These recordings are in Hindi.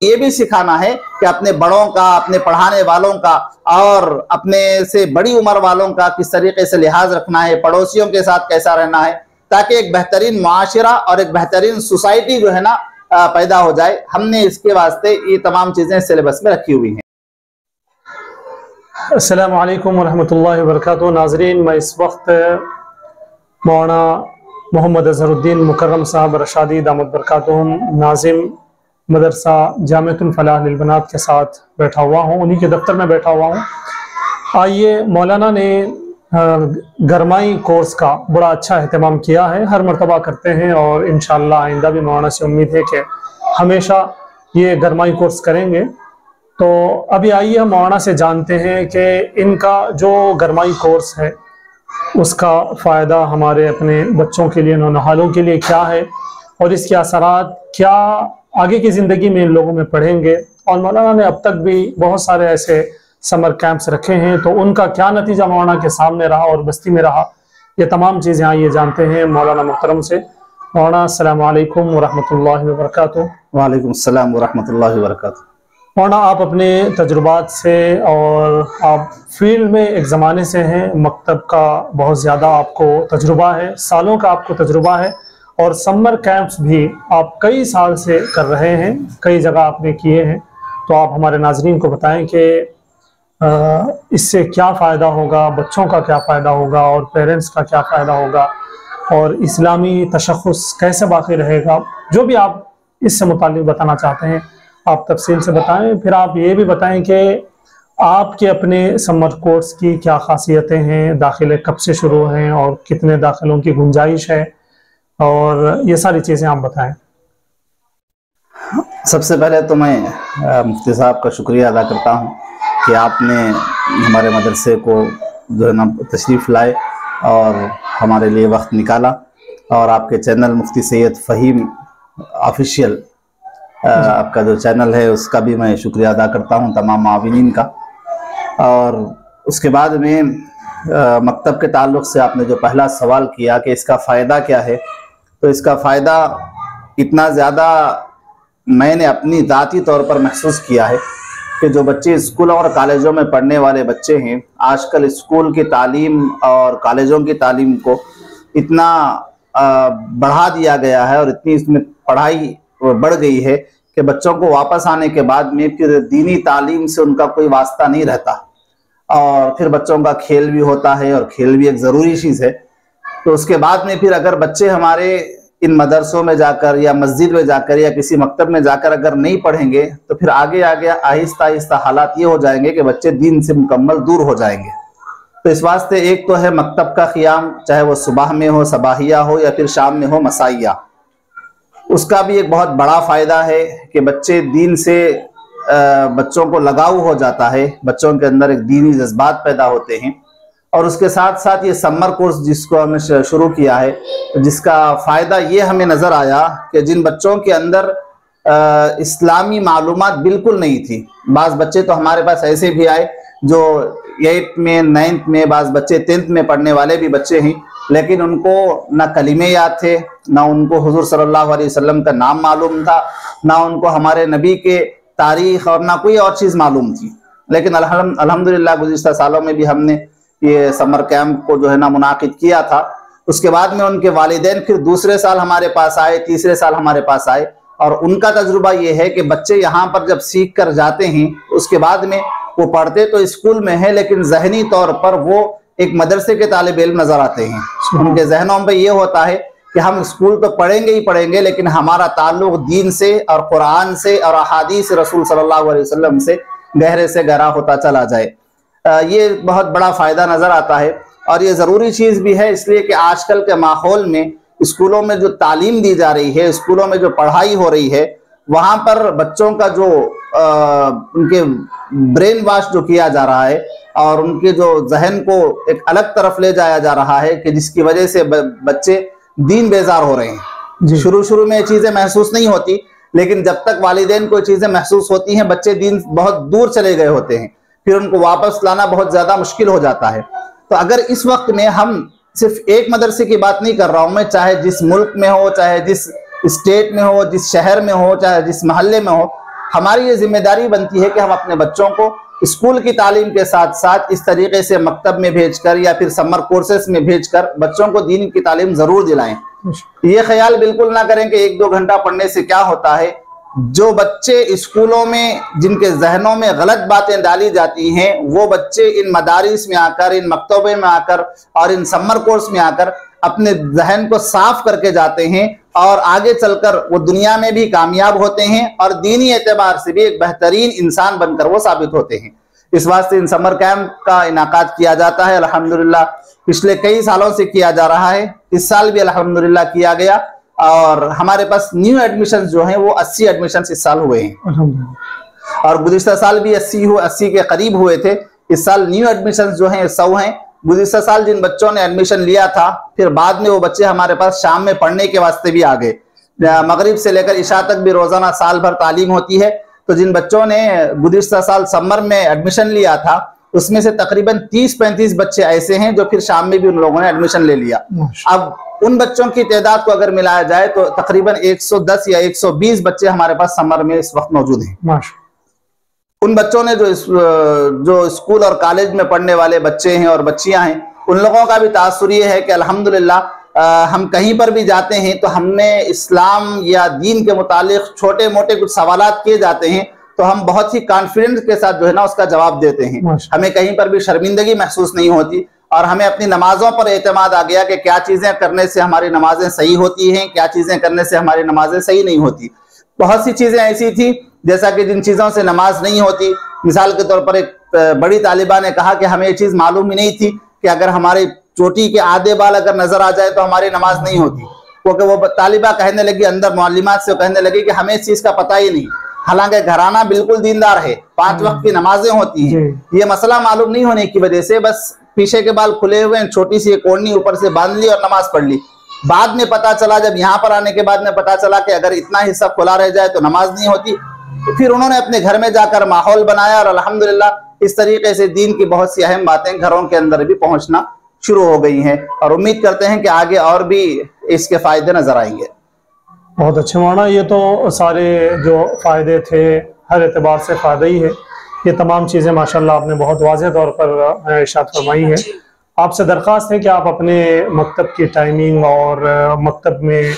ये भी सिखाना है कि अपने बड़ों का, अपने पढ़ाने वालों का और अपने से बड़ी उम्र वालों का किस तरीके से लिहाज रखना है, पड़ोसियों के साथ कैसा रहना है, ताकि एक बेहतरीन मुआशरा और एक बेहतरीन सोसाइटी जो है ना पैदा हो जाए। हमने इसके वास्ते ये तमाम चीजें सिलेबस में रखी हुई हैं। अस्सलामु अलैकुम वरहमतुल्लाहि वबरकातुहू। नाज़रीन, मैं इस वक्त मौलाना मोहम्मद अज़हरुद्दीन मुकर्रम साहब रशादी दामद बरकातुहुम नाज़िम मदरसा जामिअतुल फलाह लिल बनात के साथ बैठा हुआ हूँ, उन्हीं के दफ्तर में बैठा हुआ हूँ। आइए, मौलाना ने गरमाई कोर्स का बड़ा अच्छा अहतमाम किया है, हर मरतबा करते हैं और इंशाअल्लाह आइंदा भी मौलाना से उम्मीद है कि हमेशा ये गरमाई कोर्स करेंगे। तो अभी आइए हम मौलाना से जानते हैं कि इनका जो गरमाई कोर्स है उसका फ़ायदा हमारे अपने बच्चों के लिए, नौनहालों के लिए क्या है और इसके असरात क्या आगे की ज़िंदगी में इन लोगों में पढ़ेंगे। और मौलाना ने अब तक भी बहुत सारे ऐसे समर कैंप्स रखे हैं, तो उनका क्या नतीजा मौलाना के सामने रहा और बस्ती में रहा, ये तमाम चीज़ें आइए जानते हैं मौलाना मुहतरम से। मौलाना अस्सलामु अलैकुम वरहमतुल्लाहि वबरकातुहू। वालेकुम अस्सलाम वरहमतुल्लाहि वबरकातुहू। मौलाना, आप अपने तजुर्बात से और आप फील्ड में एक ज़माने से हैं, मकतब का बहुत ज़्यादा आपको तजुर्बा है, सालों का आपको तजुर्बा है और समर कैंप्स भी आप कई साल से कर रहे हैं, कई जगह आपने किए हैं। तो आप हमारे नाज़रीन को बताएं कि इससे क्या फ़ायदा होगा, बच्चों का क्या फ़ायदा होगा और पेरेंट्स का क्या फ़ायदा होगा और इस्लामी तशख़्ख़ुस कैसे बाक़ी रहेगा। जो भी आप इससे मुताल्लिक़ बताना चाहते हैं आप तफसील से बताएं। फिर आप ये भी बताएं कि आपके अपने समर कोर्स की क्या ख़ासियतें हैं, दाखिले कब से शुरू हैं और कितने दाखिलों की गुंजाइश है, और ये सारी चीज़ें आप बताएं। सबसे पहले तो मैं मुफ्ती साहब का शुक्रिया अदा करता हूँ कि आपने हमारे मदरसे को जो है ना तशरीफ़ लाए और हमारे लिए वक्त निकाला, और आपके चैनल मुफ्ती सैयद फ़हीम ऑफिशियल आपका जो चैनल है उसका भी मैं शुक्रिया अदा करता हूँ, तमाम माविनीन का। और उसके बाद में मकतब के ताल्लुक़ से आपने जो पहला सवाल किया कि इसका फ़ायदा क्या है, तो इसका फ़ायदा इतना ज़्यादा मैंने अपनी ज़ाती तौर पर महसूस किया है कि जो बच्चे स्कूलों और कॉलेजों में पढ़ने वाले बच्चे हैं, आजकल स्कूल की तालीम और कॉलेजों की तालीम को इतना बढ़ा दिया गया है और इतनी इसमें पढ़ाई बढ़ गई है कि बच्चों को वापस आने के बाद में फिर दीनी तालीम से उनका कोई वास्ता नहीं रहता, और फिर बच्चों का खेल भी होता है और खेल भी एक ज़रूरी चीज़ है। तो उसके बाद में फिर अगर बच्चे हमारे इन मदरसों में जाकर या मस्जिद में जाकर या किसी मकतब में जाकर अगर नहीं पढ़ेंगे तो फिर आगे आगे आहिस्ता आहिस्ता हालात ये हो जाएंगे कि बच्चे दीन से मुकम्मल दूर हो जाएंगे। तो इस वास्ते एक तो है मकतब का क़ियाम, चाहे वो सुबह में हो, सबाहिया हो या फिर शाम में हो, मसाइया, उसका भी एक बहुत बड़ा फ़ायदा है कि बच्चे दीन से बच्चों को लगाव हो जाता है, बच्चों के अंदर एक दीनी जज्बात पैदा होते हैं। और उसके साथ साथ ये समर कोर्स जिसको हमने शुरू किया है, जिसका फ़ायदा ये हमें नज़र आया कि जिन बच्चों के अंदर इस्लामी मालूमात बिल्कुल नहीं थी, बाज़ बच्चे तो हमारे पास ऐसे भी आए जो 8th में, 9th में, बाज़ बच्चे 10th में पढ़ने वाले भी बच्चे हैं, लेकिन उनको ना कलीमे याद थे, ना उनको हुजूर सल्लल्लाहु अलैहि वसल्लम का नाम मालूम था, ना उनको हमारे नबी के तारीख़ और ना कोई और चीज़ मालूम थी। लेकिन अल्हम्दुलिल्लाह गुज़िश्ता सालों में भी हमने ये समर कैंप को जो है ना मुनाकिद किया था। उसके बाद में उनके वालिदैन फिर दूसरे साल हमारे पास आए, तीसरे साल हमारे पास आए, और उनका तजुर्बा ये है कि बच्चे यहाँ पर जब सीख कर जाते हैं उसके बाद में वो पढ़ते तो स्कूल में है, लेकिन जहनी तौर पर वो एक मदरसे के तालिब इल्म नज़र आते हैं। उनके जहनों में ये होता है कि हम स्कूल तो पढ़ेंगे ही पढ़ेंगे, लेकिन हमारा ताल्लुक दीन से और कुरान से और अहादीस रसूल सल्लल्लाहु अलैहि वसल्लम से गहरे से गहरा होता चला जाए। ये बहुत बड़ा फ़ायदा नज़र आता है और ये ज़रूरी चीज़ भी है, इसलिए कि आजकल के माहौल में स्कूलों में जो तालीम दी जा रही है, स्कूलों में जो पढ़ाई हो रही है, वहाँ पर बच्चों का जो उनके ब्रेन वॉश जो किया जा रहा है और उनके जो जहन को एक अलग तरफ ले जाया जा रहा है कि जिसकी वजह से बच्चे दीन बेजार हो रहे हैं। शुरू शुरू में ये चीज़ें महसूस नहीं होती, लेकिन जब तक वालिदैन को चीज़ें महसूस होती हैं बच्चे दीन बहुत दूर चले गए होते हैं, फिर उनको वापस लाना बहुत ज़्यादा मुश्किल हो जाता है। तो अगर इस वक्त में हम सिर्फ एक मदरसे की बात नहीं कर रहा हूँ मैं, चाहे जिस मुल्क में हो, चाहे जिस स्टेट में हो, जिस शहर में हो, चाहे जिस महल्ले में हो, हमारी ये जिम्मेदारी बनती है कि हम अपने बच्चों को स्कूल की तालीम के साथ साथ इस तरीके से मकतब में भेजकर या फिर समर कोर्सेस में भेजकर बच्चों को दीन की तालीम जरूर दिलाएं। ये ख्याल बिल्कुल ना करें कि 1-2 घंटा पढ़ने से क्या होता है। जो बच्चे स्कूलों में जिनके जहनों में गलत बातें डाली जाती हैं, वो बच्चे इन मदारिस में आकर, इन मकतबे में आकर और इन समर कोर्स में आकर अपने जहन को साफ करके जाते हैं और आगे चलकर वो दुनिया में भी कामयाब होते हैं और दीनी एतबार से भी एक बेहतरीन इंसान बनकर वो साबित होते हैं। इस वास्ते इन समर कैंप का इनाकाद किया जाता है। अल्हम्दुलिल्लाह पिछले कई सालों से किया जा रहा है, इस साल भी अल्हम्दुलिल्लाह किया गया और हमारे पास न्यू एडमिशन जो हैं वो 80 एडमिशन इस साल हुए हैं और गुज़िश्ता साल भी 80 के करीब हुए थे। इस साल न्यू एडमिशन जो हैं 100 हैं। गुज़िश्ता साल जिन बच्चों ने एडमिशन लिया था, फिर बाद में वो बच्चे हमारे पास शाम में पढ़ने के वास्ते भी आ गए। मगरिब से लेकर इशा तक भी रोजाना साल भर तालीम होती है। तो जिन बच्चों ने गुज़िश्ता साल समर में एडमिशन लिया था, उसमें से तकरीबन 30-35 बच्चे ऐसे हैं जो फिर शाम में भी उन लोगों ने एडमिशन ले लिया। अब उन बच्चों की तादाद को अगर मिलाया जाए तो तकरीबन 110 या 120 बच्चे हमारे पास समर में इस वक्त मौजूद हैं। उन बच्चों ने जो स्कूल और कॉलेज में पढ़ने वाले बच्चे हैं और बच्चियां हैं, उन लोगों का भी तासुर ये है कि अल्हम्दुलिल्लाह हम कहीं पर भी जाते हैं तो हमें इस्लाम या दीन के मुतालिक छोटे मोटे कुछ सवालात किए जाते हैं तो हम बहुत ही कॉन्फिडेंस के साथ जो है ना उसका जवाब देते हैं। हमें कहीं पर भी शर्मिंदगी महसूस नहीं होती और हमें अपनी नमाजों पर एतमाद आ गया कि क्या चीजें करने से हमारी नमाजें सही होती हैं, क्या चीजें करने से हमारी नमाजें सही नहीं होती। बहुत सी चीजें ऐसी थी जैसा कि जिन चीजों से नमाज नहीं होती, मिसाल के तौर पर एक बड़ी तालिबा ने कहा कि हमें ये चीज मालूम ही नहीं थी कि अगर हमारी चोटी के आधे बाल अगर नजर आ जाए तो हमारी नमाज नहीं होती। क्योंकि वो तालिबा कहने लगी अंदर मुअल्लिमात से, कहने लगी कि हमें इस चीज का पता ही नहीं, हालांकि घराना बिल्कुल दीनदार है, 5 वक्त की नमाजें होती हैं। ये मसला मालूम नहीं होने की वजह से बस पीछे के बाल खुले हुए, छोटी सी एक ओढ़नी ऊपर से बांध ली और नमाज पढ़ ली। बाद में पता चला, जब यहाँ पर आने के बाद में पता चला कि अगर इतना हिस्सा खुला रह जाए तो नमाज नहीं होती। तो फिर उन्होंने अपने घर में जाकर माहौल बनाया और अल्हम्दुलिल्लाह इस तरीके से दीन की बहुत सी अहम बातें घरों के अंदर भी पहुंचना शुरू हो गई हैं और उम्मीद करते हैं कि आगे और भी इसके फायदे नजर आएंगे। बहुत अच्छे मौलाना, ये तो सारे जो फायदे थे हर एतबार से फायदा ही है। ये तमाम चीज़ें माशाल्लाह आपने बहुत वाज़ेह तौर पर इरशाद फरमाई है। आपसे दरख्वास्त है कि आप अपने मकतब की टाइमिंग और मकतब में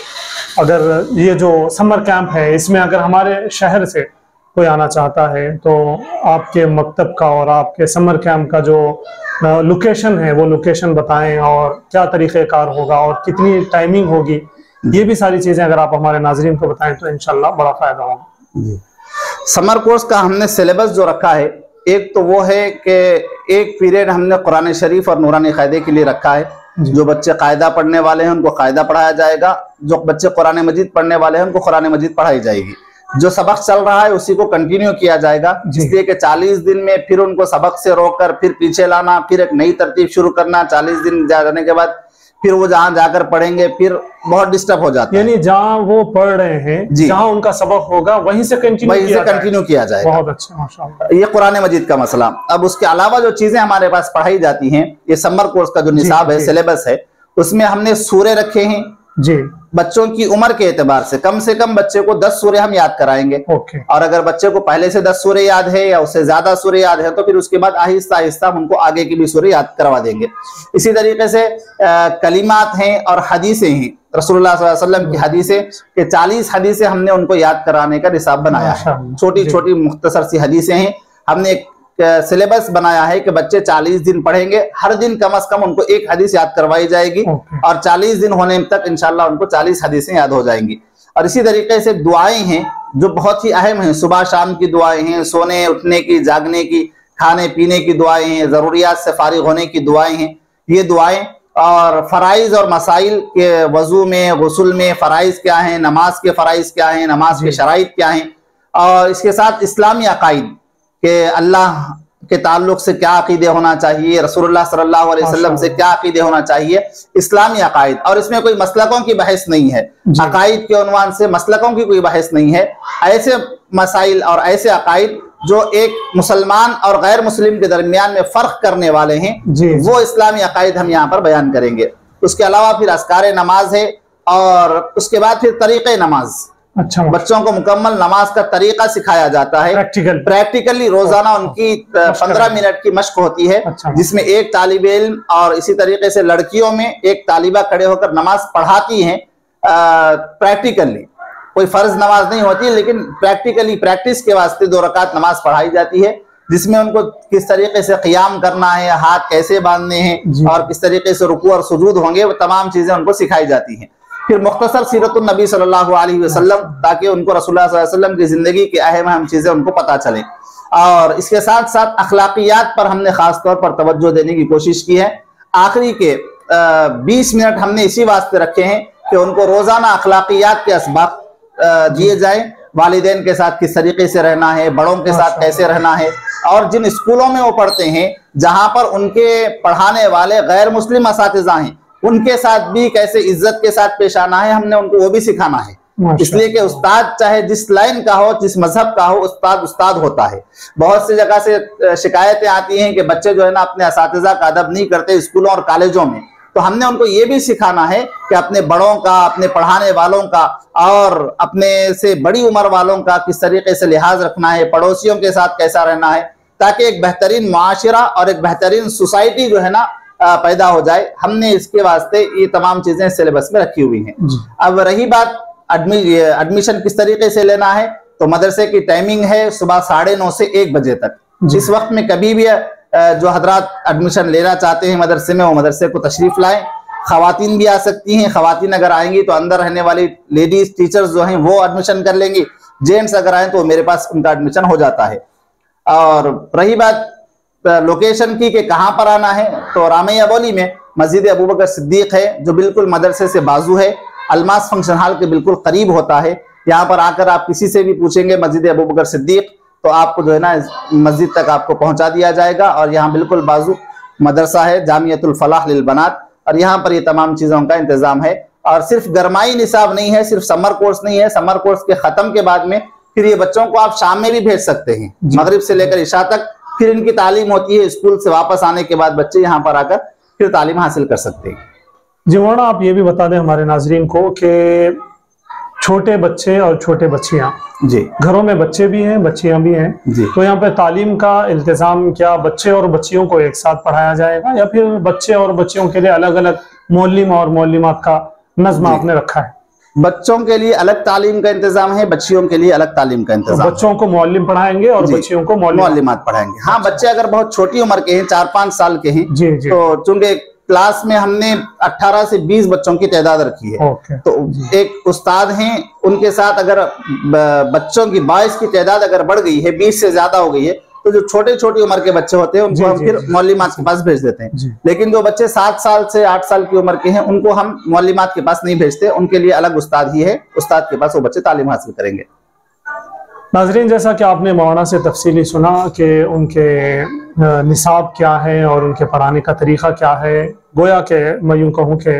अगर ये जो समर कैंप है इसमें अगर हमारे शहर से कोई आना चाहता है तो आपके मकतब का और आपके समर कैंप का जो लोकेशन है वो लोकेशन बताएं और क्या तरीक़ेकार होगा और कितनी टाइमिंग होगी, ये भी सारी चीज़ें अगर आप हमारे नाज़रीन को बताएं तो इंशाल्लाह बड़ा फ़ायदा होगा। समर कोर्स का हमने सिलेबस जो रखा है, एक तो वो है कि एक पीरियड हमने कुरान शरीफ और नूरानी कायदे के लिए रखा है। जो बच्चे कायदा पढ़ने वाले हैं उनको कायदा पढ़ाया जाएगा, जो बच्चे कुरान मजीद पढ़ने वाले हैं उनको कुरान मजीद पढ़ाई जाएगी। जो सबक चल रहा है उसी को कंटिन्यू किया जाएगा, इसलिए कि 40 दिन में फिर उनको सबक से रोककर फिर पीछे लाना, फिर एक नई तरतीब शुरू करना, 40 दिन जाने के बाद फिर वो जहाँ जाकर पढ़ेंगे फिर बहुत डिस्टर्ब हो जाता है। यानी जहाँ वो पढ़ रहे हैं, जहाँ उनका सबक होगा वहीं से कंटिन्यू किया जाएगा। बहुत अच्छा, माशाअल्लाह। ये कुरान मजीद का मसला। अब उसके अलावा जो चीजें हमारे पास पढ़ाई जाती हैं, ये समर कोर्स का जो निसाब है, सिलेबस है, उसमें हमने सूरे रखे हैं जी। बच्चों की उम्र के एतबार से कम बच्चे को 10 सूरे हम याद कराएंगे। और अगर बच्चे को पहले से 10 सूरे याद है या उससे ज्यादा सूरे याद है तो फिर उसके बाद आहिस्ता आहिस्ता हमको आगे की भी सूरे याद करवा देंगे। इसी तरीके से कलिमात हैं और हदीसें हैं, रसूलुल्लाह सल्लल्लाहु अलैहि वसल्लम की हदीसें के 40 हदीसें हमने उनको याद कराने का निसाब बनाया है। छोटी छोटी मुख्तसर सी हदीसें हैं। हमने एक सिलेबस बनाया है कि बच्चे 40 दिन पढ़ेंगे, हर दिन कम से कम उनको एक हदीस याद करवाई जाएगी और 40 दिन होने तक इंशाल्लाह उनको 40 हदीसें याद हो जाएंगी। और इसी तरीके से दुआएं हैं जो बहुत ही अहम हैं, सुबह शाम की दुआएं हैं, सोने उठने की, जागने की, खाने पीने की दुआएं हैं, जरूरियात से फारिग होने की दुआएं हैं। ये दुआएं और फराइज और मसाइल के वजू में, गुस्ल में फराइज क्या हैं, नमाज के फराइज क्या हैं, नमाज के शराइत क्या हैं, और इसके साथ इस्लामी अकाइद कि अल्लाह के ताल्लुक से क्या अकीदे होना चाहिए, रसूलुल्लाह सल्लल्लाहु अलैहि वसल्लम से क्या अकीदे होना चाहिए, इस्लामी अकाइद। और इसमें कोई मसलकों की बहस नहीं है, अकाइद के उन्वान से मसलकों की कोई बहस नहीं है। ऐसे मसाइल और ऐसे अकाइद जो एक मुसलमान और गैर मुस्लिम के दरमियान में फर्क करने वाले हैं, वो इस्लामी अकाइद हम यहाँ पर बयान करेंगे। उसके अलावा फिर अस्कार नमाज है और उसके बाद फिर तरीक़े नमाज अच्छा, बच्चों को मुकम्मल नमाज का तरीका सिखाया जाता है। प्रैक्टिकली रोजाना उनकी 15 मिनट की मश्क होती है। अच्छा। जिसमें एक तालिब इल्म और इसी तरीके से लड़कियों में एक तालिबा खड़े होकर नमाज पढ़ाती हैं। प्रैक्टिकली कोई फर्ज नमाज नहीं होती है, लेकिन प्रैक्टिकली प्रैक्टिस के वास्ते 2 रकात नमाज पढ़ाई जाती है, जिसमें उनको किस तरीके से क़ियाम करना है, हाथ कैसे बांधने हैं और किस तरीके से रुकू और सुजूद होंगे, वो तमाम चीजें उनको सिखाई जाती हैं। फिर मुख्तसर सीरतुन नबी सल्लल्लाहु अलैहि वसल्लम, ताकि उनको रसूलुल्लाह सल्लल्लाहु अलैहि वसल्लम की जिंदगी की अहम चीजें उनको पता चले। और इसके साथ साथ अखलाकियात पर हमने खास तौर पर तवज्जो देने की कोशिश की है। आखिरी के 20 मिनट हमने इसी वास्ते रखे हैं कि उनको रोजाना अखलाकियात के असबाब दिए जाए, वालिदैन के साथ किस तरीके से रहना है, बड़ों के साथ कैसे रहना है, और जिन स्कूलों में वो पढ़ते हैं जहां पर उनके पढ़ाने वाले गैर मुस्लिम असातिज़ा हैं, उनके साथ भी कैसे इज्जत के साथ पेश आना है, हमने उनको वो भी सिखाना है। इसलिए कि उस्ताद चाहे जिस लाइन का हो, जिस मजहब का हो, उस्ताद होता है। बहुत सी जगह से शिकायतें आती हैं कि बच्चे जो है ना अपने असातिज़ा का अदब नहीं करते स्कूलों और कॉलेजों में। तो हमने उनको ये भी सिखाना है कि अपने बड़ों का, अपने पढ़ाने वालों का और अपने से बड़ी उम्र वालों का किस तरीके से लिहाज रखना है, पड़ोसियों के साथ कैसा रहना है, ताकि एक बेहतरीन मुआशरा और एक बेहतरीन सोसाइटी जो है ना पैदा हो जाए। हमने इसके वास्ते ये तमाम चीजें सिलेबस में रखी हुई हैं। अब रही बात एडमिशन किस तरीके से लेना है, तो मदरसे की टाइमिंग है सुबह 9:30 से 1 बजे तक। जिस वक्त में कभी भी जो हजरात एडमिशन लेना चाहते हैं मदरसे में, वो मदरसे को तशरीफ लाएं। खवातीन भी आ सकती हैं, खवातीन अगर आएंगी तो अंदर रहने वाली लेडीज टीचर्स जो हैं वो एडमिशन कर लेंगी। जेंट्स अगर आए तो मेरे पास उनका एडमिशन हो जाता है। और रही बात लोकेशन की कि कहाँ पर आना है, तो रामैया बोली में मस्जिद अबू बकर सिद्दीक है, जो बिल्कुल मदरसे से बाजू है, अलमास फंक्शन हॉल के बिल्कुल करीब होता है। यहाँ पर आकर आप किसी से भी पूछेंगे मस्जिद अबू बकर सिद्दीक, तो आपको जो है ना मस्जिद तक आपको पहुंचा दिया जाएगा। और यहाँ बिल्कुल बाजू मदरसा है जामियतुल फलाह लिल बनात, और यहाँ पर ये तमाम चीज़ों का इंतज़ाम है। और सिर्फ गरमाई निसाब नहीं है, सिर्फ समर कोर्स नहीं है। समर कोर्स के ख़त्म के बाद में फिर ये बच्चों को आप शाम में भी भेज सकते हैं, मगरिब से लेकर इशा तक। फिर इनकी तालीम होती है, स्कूल से वापस आने के बाद बच्चे यहाँ पर आकर फिर तालीम हासिल कर सकते हैं। जी मौलाना, आप ये भी बता दें हमारे नाजरीन को कि छोटे बच्चे और छोटे बच्चियाँ, जी घरों में बच्चे भी हैं बच्चियाँ भी हैं, तो यहाँ पे तालीम का इंतजाम क्या बच्चे और बच्चियों को एक साथ पढ़ाया जाएगा, या फिर बच्चे और बच्चियों के लिए अलग अलग मौलिम और मौलिमात का नज़्म आपने रखा है? बच्चों के लिए अलग तालीम का इंतजाम है, बच्चियों के लिए अलग तालीम का इंतजाम। तो बच्चों को मौलिम पढ़ाएंगे और बच्चियों को मौलिमात पढ़ाएंगे। हाँ, बच्चे अगर बहुत छोटी उम्र के हैं, 4-5 साल के हैं, तो चूंकि क्लास में हमने 18 से 20 बच्चों की तादाद रखी है, तो एक उस्ताद हैं, उनके साथ अगर बच्चों की 22 की तादाद अगर बढ़ गई है, 20 से ज्यादा हो गई है, तो जो छोटी उम्र के बच्चे होते हैं उनको हम फिर मौलिमात के पास भेज देते हैं। लेकिन जो बच्चे 7 साल से 8 साल की उम्र के हैं, उनको हम मौलिमात के पास नहीं भेजते, उनके लिए अलग उस्ताद ही है, उस्ताद के पास वो बच्चे तालीम हासिल करेंगे। नाजरीन, जैसा कि आपने मौलाना से तफसीली सुना कि उनके निसाब क्या है और उनके पढ़ाने का तरीका क्या है, गोया के मैं यूँ कहूँ कि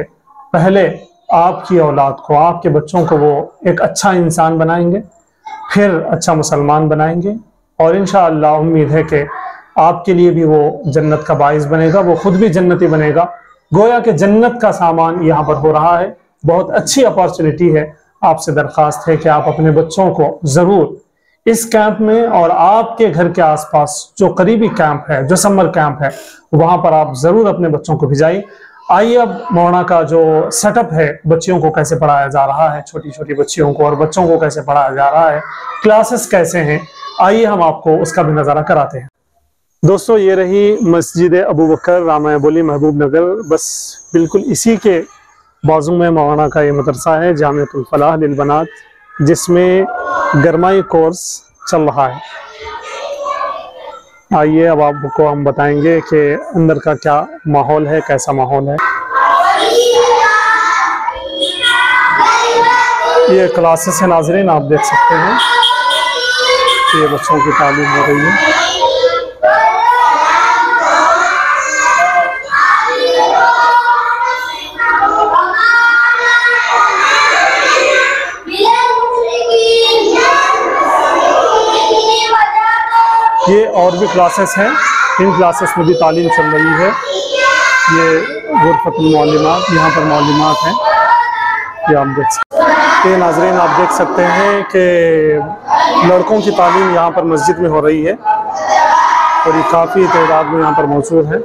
पहले आपकी औलाद को, आपके बच्चों को वो एक अच्छा इंसान बनाएंगे, फिर अच्छा मुसलमान बनाएंगे, और इंशाअल्लाह उम्मीद है कि आपके लिए भी वो जन्नत का बाइस बनेगा, वो खुद भी जन्नती बनेगा। गोया के जन्नत का सामान यहाँ पर हो रहा है, बहुत अच्छी अपॉर्चुनिटी है। आपसे दरख्वास्त है कि आप अपने बच्चों को ज़रूर इस कैंप में और आपके घर के आसपास जो करीबी कैंप है, जो समर कैंप है, वहाँ पर आप ज़रूर अपने बच्चों को भिजाइए। आइए अब मौलाना का जो सेटअप है, बच्चियों को कैसे पढ़ाया जा रहा है, छोटी छोटी बच्चियों को और बच्चों को कैसे पढ़ाया जा रहा है, क्लासेस कैसे हैं, आइए हम आपको उसका भी नज़ारा कराते हैं। दोस्तों, ये रही मस्जिद अबू बकर रामाया बोली महबूब नगर। बस बिल्कुल इसी के बाजू में मौलाना का ये मदरसा है जामियतुल फलाह लिल बनात, जिसमें गरमाई कोर्स चल रहा है। आइए अब आपको हम बताएंगे कि अंदर का क्या माहौल है, कैसा माहौल है। ये क्लासेस है नाज़रीन, आप देख सकते हैं ये बच्चों की तालीम हो रही है। ये और भी क्लासेस हैं, इन क्लासेस में भी तालीम चल रही है। ये गुरफतुल मौलिमात, यहाँ पर मौलिमात हैं, ये आप देख सकते हैं। ये नाज़रीन आप देख सकते हैं कि लड़कों की तालीम यहाँ पर मस्जिद में हो रही है और ये काफ़ी तादाद में यहाँ पर मौजूद है।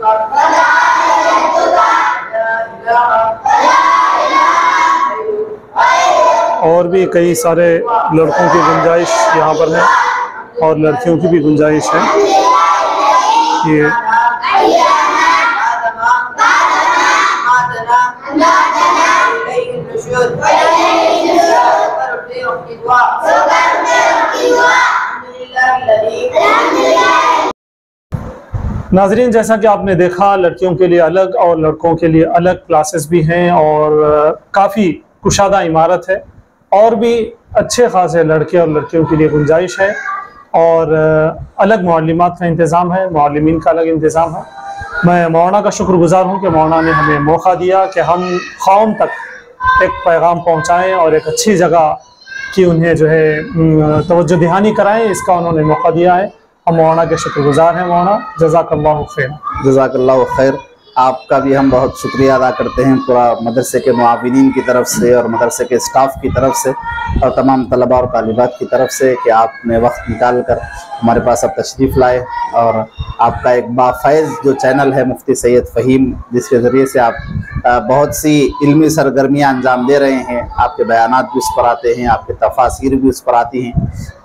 और भी कई सारे लड़कों की गुंजाइश यहाँ पर है और लड़कियों की भी गुंजाइश है। ये नाजरीन, जैसा कि आपने देखा, लड़कियों के लिए अलग और लड़कों के लिए अलग क्लासेस भी हैं और काफ़ी कुशादा इमारत है और भी अच्छे खासे लड़के और लड़कियों के लिए गुंजाइश है और अलग मुअल्लिमात का इंतज़ाम है, मुअल्लिमीन का अलग इंतज़ाम है। मैं मौलाना का शुक्रगुजार हूँ कि मौलाना ने हमें मौका दिया कि हम कौम तक एक पैगाम पहुँचाएँ और एक अच्छी जगह की उन्हें जो है तवज्जो दहानी कराएँ, इसका उन्होंने मौका दिया है। हम मौलाना के शुक्रगुजार हैं। मौलाना जज़ाकल्लाहु खैर। जज़ाकल्लाहु खैर। आपका भी हम बहुत शुक्रिया अदा करते हैं पूरा मदरसे के मुआविनीन की तरफ से और मदरसे के स्टाफ की तरफ से और तमाम तलबा और तालिबात की तरफ से कि आपने वक्त निकाल कर हमारे पास अब तशरीफ़ लाए और आपका एक बाफ़ैज़ जो चैनल है मुफ्ती सैयद फ़हीम, जिसके ज़रिए से आप बहुत सी इल्मी सरगर्मियाँ अंजाम दे रहे हैं। आपके बयानात भी उस पर आते हैं, आपके तफासिर भी उस पर आती हैं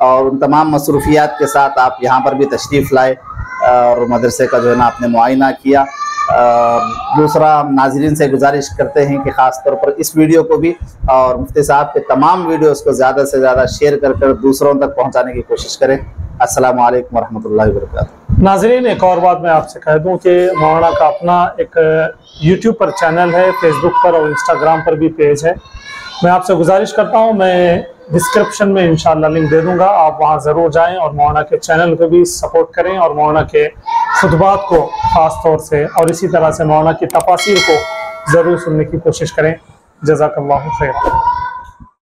और उन तमाम मसरूफियात के साथ आप यहाँ पर भी तशरीफ़ लाए और मदरसे का जो है ना आपने मुआयना किया। दूसरा, हम नाज़रीन से गुजारिश करते हैं कि ख़ास तौर पर इस वीडियो को भी और मुफ्ती साहब के तमाम वीडियोस को ज़्यादा से ज़्यादा शेयर कर दूसरों तक पहुंचाने की कोशिश करें। अस्सलामु अलैकुम वरहमतुल्लाहि वबरकातुहू। नाज़रीन, एक और बात मैं आपसे कह दूं कि मौलाना का अपना एक यूट्यूब पर चैनल है, फेसबुक पर और इंस्टाग्राम पर भी पेज है। मैं आपसे गुजारिश करता हूं, मैं डिस्क्रिप्शन में इंशाअल्लाह लिंक दे दूंगा, आप वहां ज़रूर जाएं और मौलाना के चैनल को भी सपोर्ट करें और मौलाना के खुतबात को ख़ास तौर से और इसी तरह से मौलाना की तफासिर को ज़रूर सुनने की कोशिश करें। जज़ाकल्लाहु खैर।